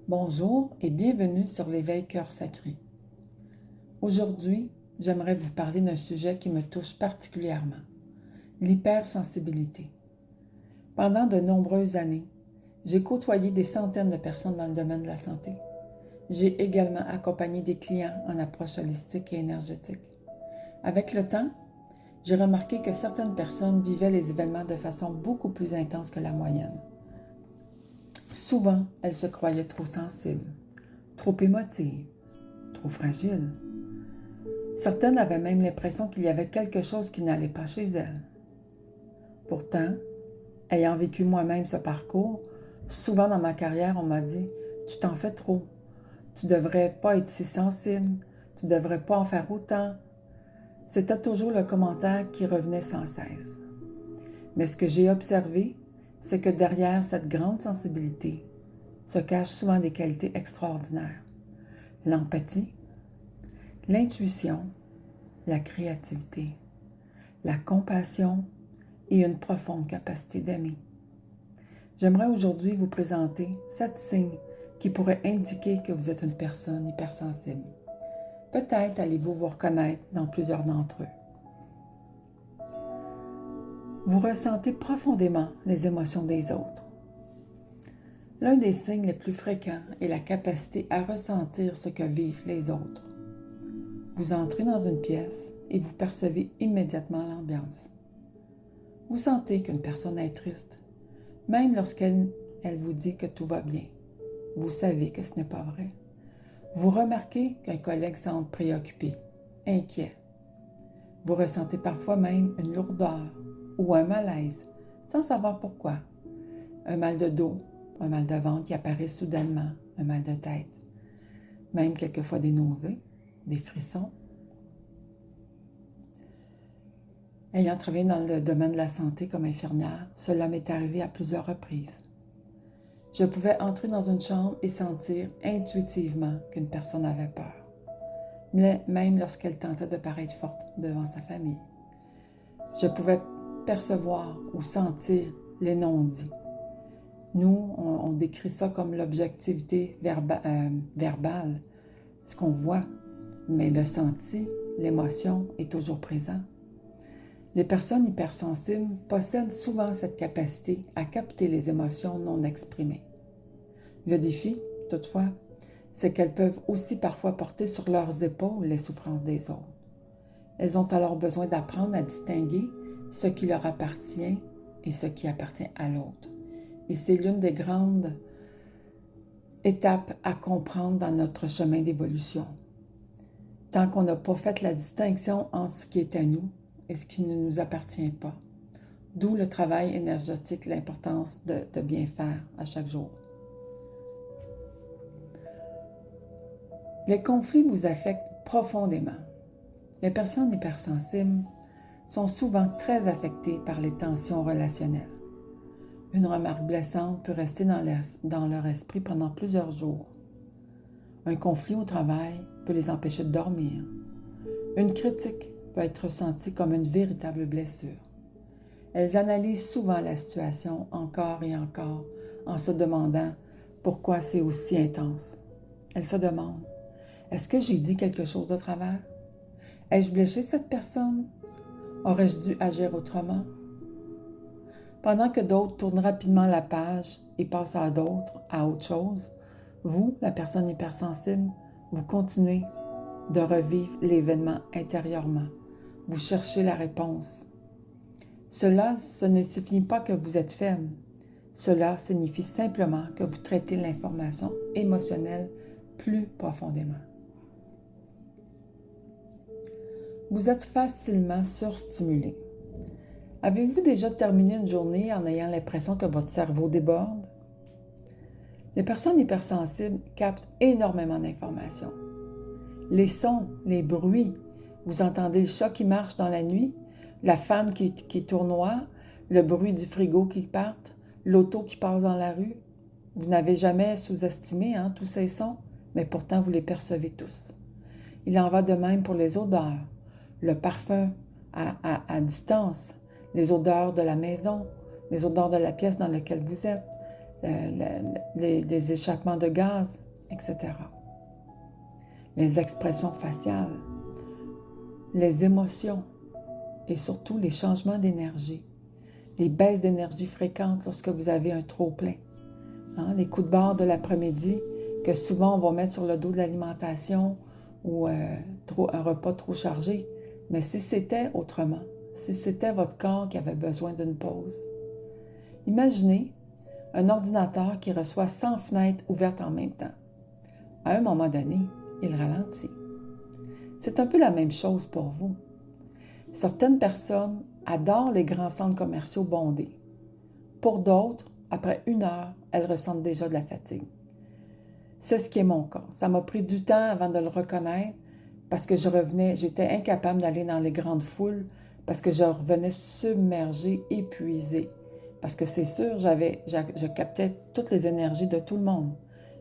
Bonjour et bienvenue sur l'éveil cœur sacré. Aujourd'hui, j'aimerais vous parler d'un sujet qui me touche particulièrement, l'hypersensibilité. Pendant de nombreuses années, j'ai côtoyé des centaines de personnes dans le domaine de la santé. J'ai également accompagné des clients en approche holistique et énergétique. Avec le temps, j'ai remarqué que certaines personnes vivaient les événements de façon beaucoup plus intense que la moyenne. Souvent, elles se croyaient trop sensibles, trop émotives, trop fragiles. Certaines avaient même l'impression qu'il y avait quelque chose qui n'allait pas chez elles. Pourtant, ayant vécu moi-même ce parcours, souvent dans ma carrière, on m'a dit « Tu t'en fais trop, tu ne devrais pas être si sensible, tu ne devrais pas en faire autant. » C'était toujours le commentaire qui revenait sans cesse. Mais ce que j'ai observé, c'est que derrière cette grande sensibilité se cachent souvent des qualités extraordinaires. L'empathie, l'intuition, la créativité, la compassion et une profonde capacité d'aimer. J'aimerais aujourd'hui vous présenter 7 signes qui pourraient indiquer que vous êtes une personne hypersensible. Peut-être allez-vous vous reconnaître dans plusieurs d'entre eux. Vous ressentez profondément les émotions des autres. L'un des signes les plus fréquents est la capacité à ressentir ce que vivent les autres. Vous entrez dans une pièce et vous percevez immédiatement l'ambiance. Vous sentez qu'une personne est triste, même lorsqu'elle vous dit que tout va bien. Vous savez que ce n'est pas vrai. Vous remarquez qu'un collègue semble préoccupé, inquiet. Vous ressentez parfois même une lourdeur ou un malaise, sans savoir pourquoi. Un mal de dos, un mal de ventre qui apparaît soudainement, un mal de tête, même quelquefois des nausées, des frissons. Ayant travaillé dans le domaine de la santé comme infirmière, cela m'est arrivé à plusieurs reprises. Je pouvais entrer dans une chambre et sentir intuitivement qu'une personne avait peur, même lorsqu'elle tentait de paraître forte devant sa famille. Je pouvais percevoir ou sentir les non-dits. Nous, on décrit ça comme l'objectivité verbale, ce qu'on voit, mais le senti, l'émotion est toujours présent. Les personnes hypersensibles possèdent souvent cette capacité à capter les émotions non exprimées. Le défi, toutefois, c'est qu'elles peuvent aussi parfois porter sur leurs épaules les souffrances des autres. Elles ont alors besoin d'apprendre à distinguer ce qui leur appartient et ce qui appartient à l'autre. Et c'est l'une des grandes étapes à comprendre dans notre chemin d'évolution. Tant qu'on n'a pas fait la distinction entre ce qui est à nous et ce qui ne nous appartient pas. D'où le travail énergétique, l'importance de bien faire à chaque jour. Les conflits vous affectent profondément. Les personnes hypersensibles sont souvent très affectées par les tensions relationnelles. Une remarque blessante peut rester dans leur esprit pendant plusieurs jours. Un conflit au travail peut les empêcher de dormir. Une critique peut être ressentie comme une véritable blessure. Elles analysent souvent la situation encore et encore en se demandant pourquoi c'est aussi intense. Elles se demandent, est-ce que j'ai dit quelque chose de travers? Ai-je blessé cette personne? Aurais-je dû agir autrement? Pendant que d'autres tournent rapidement la page et passent à autre chose, vous, la personne hypersensible, vous continuez de revivre l'événement intérieurement. Vous cherchez la réponse. Cela, ce ne signifie pas que vous êtes faible. Cela signifie simplement que vous traitez l'information émotionnelle plus profondément. Vous êtes facilement surstimulé. Avez-vous déjà terminé une journée en ayant l'impression que votre cerveau déborde? Les personnes hypersensibles captent énormément d'informations. Les sons, les bruits, vous entendez le chat qui marche dans la nuit, la fan qui tournoie, le bruit du frigo qui part, l'auto qui passe dans la rue. Vous n'avez jamais sous-estimé tous ces sons, mais pourtant vous les percevez tous. Il en va de même pour les odeurs, le parfum à distance, les odeurs de la maison, les odeurs de la pièce dans laquelle vous êtes, des échappements de gaz, etc. Les expressions faciales, les émotions et surtout les changements d'énergie, les baisses d'énergie fréquentes lorsque vous avez un trop-plein. Les coups de barre de l'après-midi que souvent on va mettre sur le dos de l'alimentation ou un repas trop chargé. Mais si c'était autrement, si c'était votre corps qui avait besoin d'une pause. Imaginez un ordinateur qui reçoit 100 fenêtres ouvertes en même temps. À un moment donné, il ralentit. C'est un peu la même chose pour vous. Certaines personnes adorent les grands centres commerciaux bondés. Pour d'autres, après 1 heure, elles ressentent déjà de la fatigue. C'est ce qui est mon cas. Ça m'a pris du temps avant de le reconnaître parce que j'étais incapable d'aller dans les grandes foules parce que je revenais submergée, épuisée. Parce que c'est sûr, je captais toutes les énergies de tout le monde.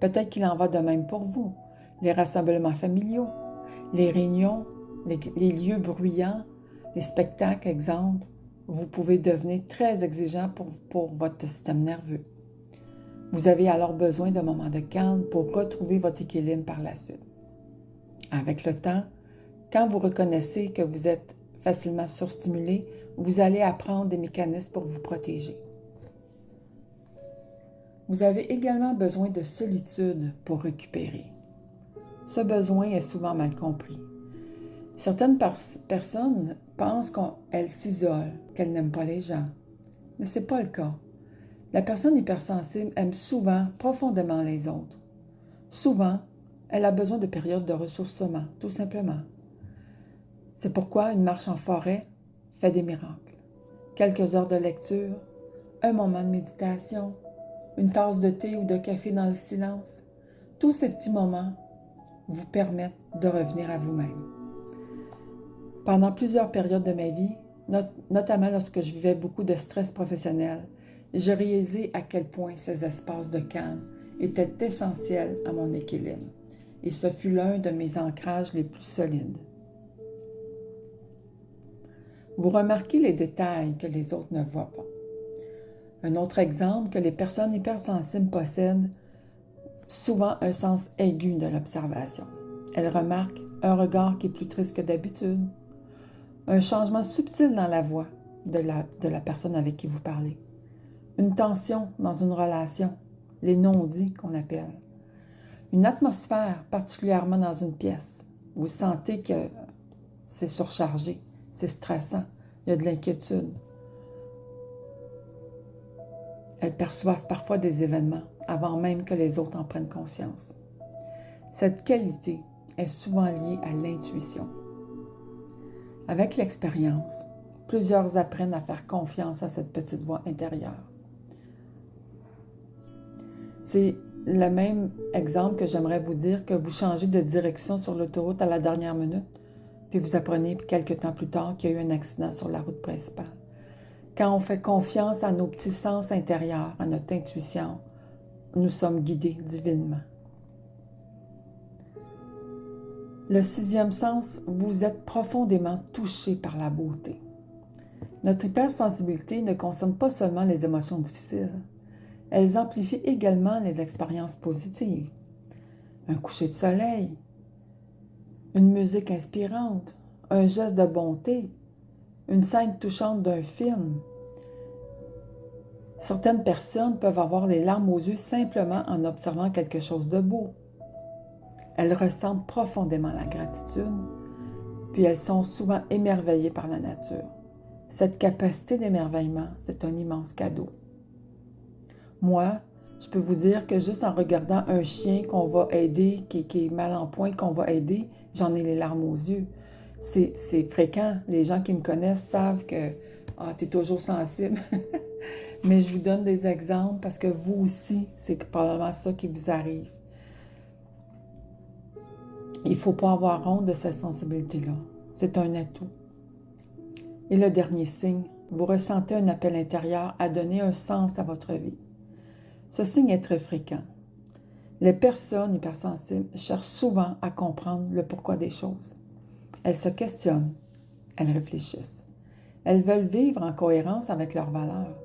Peut-être qu'il en va de même pour vous. Les rassemblements familiaux, les réunions, les lieux bruyants, les spectacles, exemple, vous pouvez devenir très exigeant pour votre système nerveux. Vous avez alors besoin d'un moment de calme pour retrouver votre équilibre par la suite. Avec le temps, quand vous reconnaissez que vous êtes facilement surstimulé, vous allez apprendre des mécanismes pour vous protéger. Vous avez également besoin de solitude pour récupérer. Ce besoin est souvent mal compris. Certaines personnes pensent qu'elles s'isolent, qu'elles n'aiment pas les gens. Mais ce n'est pas le cas. La personne hypersensible aime souvent profondément les autres. Souvent, elle a besoin de périodes de ressourcement, tout simplement. C'est pourquoi une marche en forêt fait des miracles. Quelques heures de lecture, un moment de méditation, une tasse de thé ou de café dans le silence, tous ces petits moments vous permettent de revenir à vous-même. Pendant plusieurs périodes de ma vie, notamment lorsque je vivais beaucoup de stress professionnel, j'ai réalisé à quel point ces espaces de calme étaient essentiels à mon équilibre. Et ce fut l'un de mes ancrages les plus solides. Vous remarquez les détails que les autres ne voient pas. Un autre exemple que les personnes hypersensibles possèdent souvent un sens aigu de l'observation. Elles remarquent un regard qui est plus triste que d'habitude, un changement subtil dans la voix de la personne avec qui vous parlez, une tension dans une relation, les non-dits qu'on appelle, une atmosphère particulièrement dans une pièce. Vous sentez que c'est surchargé, c'est stressant, il y a de l'inquiétude. Elles perçoivent parfois des événements avant même que les autres en prennent conscience. Cette qualité est souvent liée à l'intuition. Avec l'expérience, plusieurs apprennent à faire confiance à cette petite voix intérieure. C'est le même exemple que j'aimerais vous dire que vous changez de direction sur l'autoroute à la dernière minute, puis vous apprenez quelques temps plus tard qu'il y a eu un accident sur la route principale. Quand on fait confiance à nos petits sens intérieurs, à notre intuition, nous sommes guidés divinement. Le 6e sens, vous êtes profondément touché par la beauté. Notre hypersensibilité ne concerne pas seulement les émotions difficiles. Elles amplifient également les expériences positives. Un coucher de soleil, une musique inspirante, un geste de bonté, une scène touchante d'un film. Certaines personnes peuvent avoir les larmes aux yeux simplement en observant quelque chose de beau. Elles ressentent profondément la gratitude, puis elles sont souvent émerveillées par la nature. Cette capacité d'émerveillement, c'est un immense cadeau. Moi, je peux vous dire que juste en regardant un chien qu'on va aider, qui est mal en point, qu'on va aider, j'en ai les larmes aux yeux. C'est fréquent. Les gens qui me connaissent savent que tu es toujours sensible. Mais je vous donne des exemples parce que vous aussi, c'est probablement ça qui vous arrive. Il ne faut pas avoir honte de cette sensibilité-là. C'est un atout. Et le dernier signe, vous ressentez un appel intérieur à donner un sens à votre vie. Ce signe est très fréquent. Les personnes hypersensibles cherchent souvent à comprendre le pourquoi des choses. Elles se questionnent, elles réfléchissent. Elles veulent vivre en cohérence avec leurs valeurs.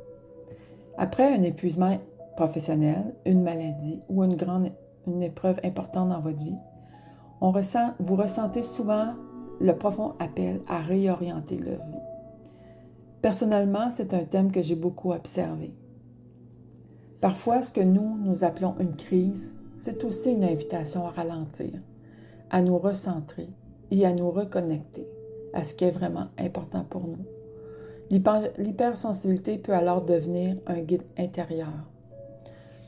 Après un épuisement professionnelle, une maladie ou une épreuve importante dans votre vie, vous ressentez souvent le profond appel à réorienter leur vie. Personnellement, c'est un thème que j'ai beaucoup observé. Parfois, ce que nous appelons une crise, c'est aussi une invitation à ralentir, à nous recentrer et à nous reconnecter à ce qui est vraiment important pour nous. L'hypersensibilité peut alors devenir un guide intérieur.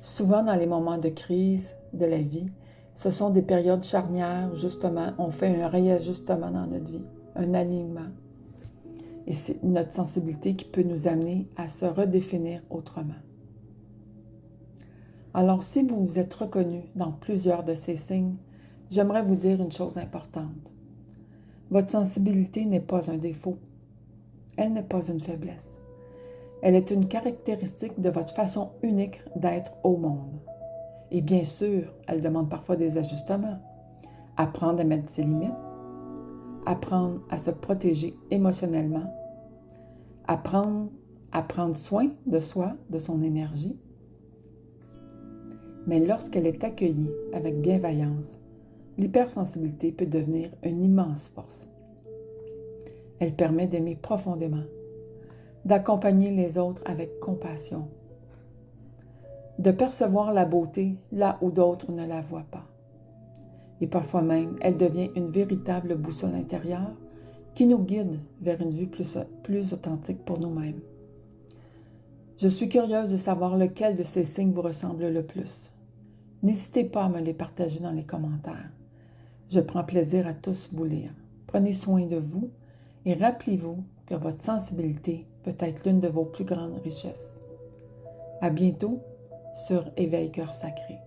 Souvent, dans les moments de crise de la vie, ce sont des périodes charnières où justement on fait un réajustement dans notre vie, un alignement. Et c'est notre sensibilité qui peut nous amener à se redéfinir autrement. Alors, si vous vous êtes reconnu dans plusieurs de ces signes, j'aimerais vous dire une chose importante. Votre sensibilité n'est pas un défaut. Elle n'est pas une faiblesse. Elle est une caractéristique de votre façon unique d'être au monde. Et bien sûr, elle demande parfois des ajustements. Apprendre à mettre ses limites, apprendre à se protéger émotionnellement, apprendre à prendre soin de soi, de son énergie. Mais lorsqu'elle est accueillie avec bienveillance, l'hypersensibilité peut devenir une immense force. Elle permet d'aimer profondément, d'accompagner les autres avec compassion, de percevoir la beauté là où d'autres ne la voient pas. Et parfois même, elle devient une véritable boussole intérieure qui nous guide vers une vie plus authentique pour nous-mêmes. Je suis curieuse de savoir lequel de ces signes vous ressemble le plus. N'hésitez pas à me les partager dans les commentaires. Je prends plaisir à tous vous lire. Prenez soin de vous et rappelez-vous que votre sensibilité peut être l'une de vos plus grandes richesses. À bientôt sur Éveil Cœur Sacré.